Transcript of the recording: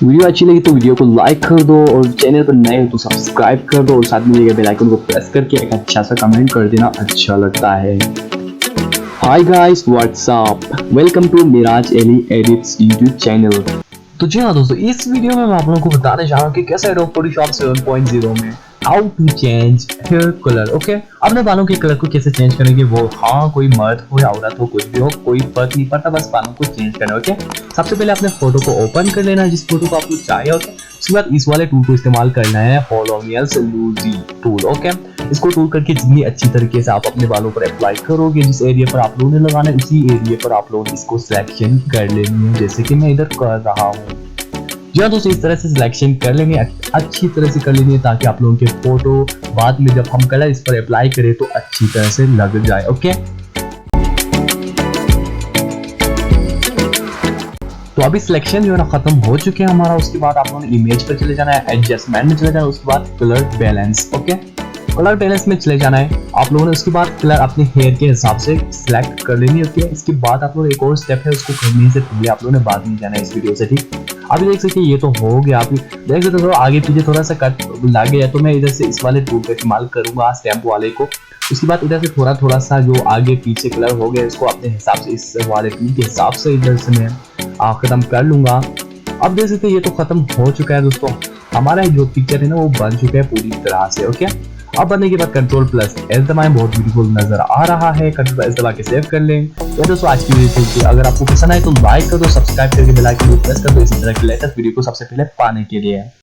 Video अच्छी लगी तो वीडियो को लाइक कर दो और चैनल पर नए हो तो सब्सक्राइब कर दो और साथ में बेल आइकन को प्रेस करके एक अच्छा सा कमेंट कर देना अच्छा लगता है। Hi guys, what's up, welcome to Miraj Ali edits YouTube channel. तो जी हाँ दोस्तों, इस वीडियो में मैं आप लोगों को बताने जा रहा हूँ कि कैसे एडोब फोटोशॉप 7.0 में how to change hair colour. Okay, अपने बालों के कलर को कैसे चेंज करेंगे, वो हाँ कोई मर्द हो या औरत हो, कुछ भी हो, कोई फर्क नहीं पड़ता, बस बालों को चेंज करना। ओके, सबसे पहले अपने फोटो को ओपन कर लेना, जिस फोटो को आपको चाहिए। ओके, उसके बाद इस वाले टूल को इस्तेमाल करना है, पोलोनियल्स लूजी टूल। ओके, इसको टूल करके जितनी अच्छी तरीके से आप अपने बालों पर अप्लाई करोगे, जिस एरिया पर आप लोगों ने लगाना है उसी एरिया पर आप लोग इसको सिलेक्शन कर लेनी है, जैसे कि मैं इधर कर रहा हूँ। जी हाँ दोस्तों, इस तरह से सिलेक्शन कर लेनी है, अच्छी तरह से कर लेनी है, ताकि आप लोगों के फोटो बाद में जब हम कलर इस पर अप्लाई करें तो अच्छी तरह से लग जाए। ओके, तो अभी सिलेक्शन जो है ना खत्म हो चुके हैं हमारा। उसके बाद आप लोगों ने इमेज पर चले जाना है, एडजस्टमेंट में चले जाना है, उसके बाद colour balance. Okay, colour balance में चले जाना है आप लोगों ने। उसके बाद कलर अपने हेयर के हिसाब से सिलेक्ट कर लेनी होती है। इसके बाद आप लोग एक और स्टेप है, उसको करने से पहले आप लोगों ने बाद में जाना है इस वीडियो से। ठीक, अभी देख सकते हैं ये तो हो गया। आप देख सकते हो आगे पीछे थोड़ा सा कट लग गया, तो मैं इधर से इस वाले टूल का इस्तेमाल करूंगा, स्टैम्प वाले को। उसके बाद इधर से थोड़ा सा जो आगे पीछे कलर हो गया, इसको अपने हिसाब से इस वाले टूल के हिसाब से इधर से मैं खत्म कर लूंगा। अब देख सकते हैं ये तो खत्म हो चुका है दोस्तों, हमारा जो पिक्चर है ना वो बन चुका है पूरी तरह से। ओके, अब बनने के बाद Ctrl+S दबाएं, बहुत ब्यूटीफुल नजर आ रहा है। Ctrl+S दबा के सेव कर लें। तो दोस्तों आज की वीडियो अगर आपको पसंद आए तो लाइक कर दो, सब्सक्राइब करके बेल आइकन को प्रेस कर दो इसी तरह की लेटेस्ट वीडियो को सबसे पहले पाने के लिए।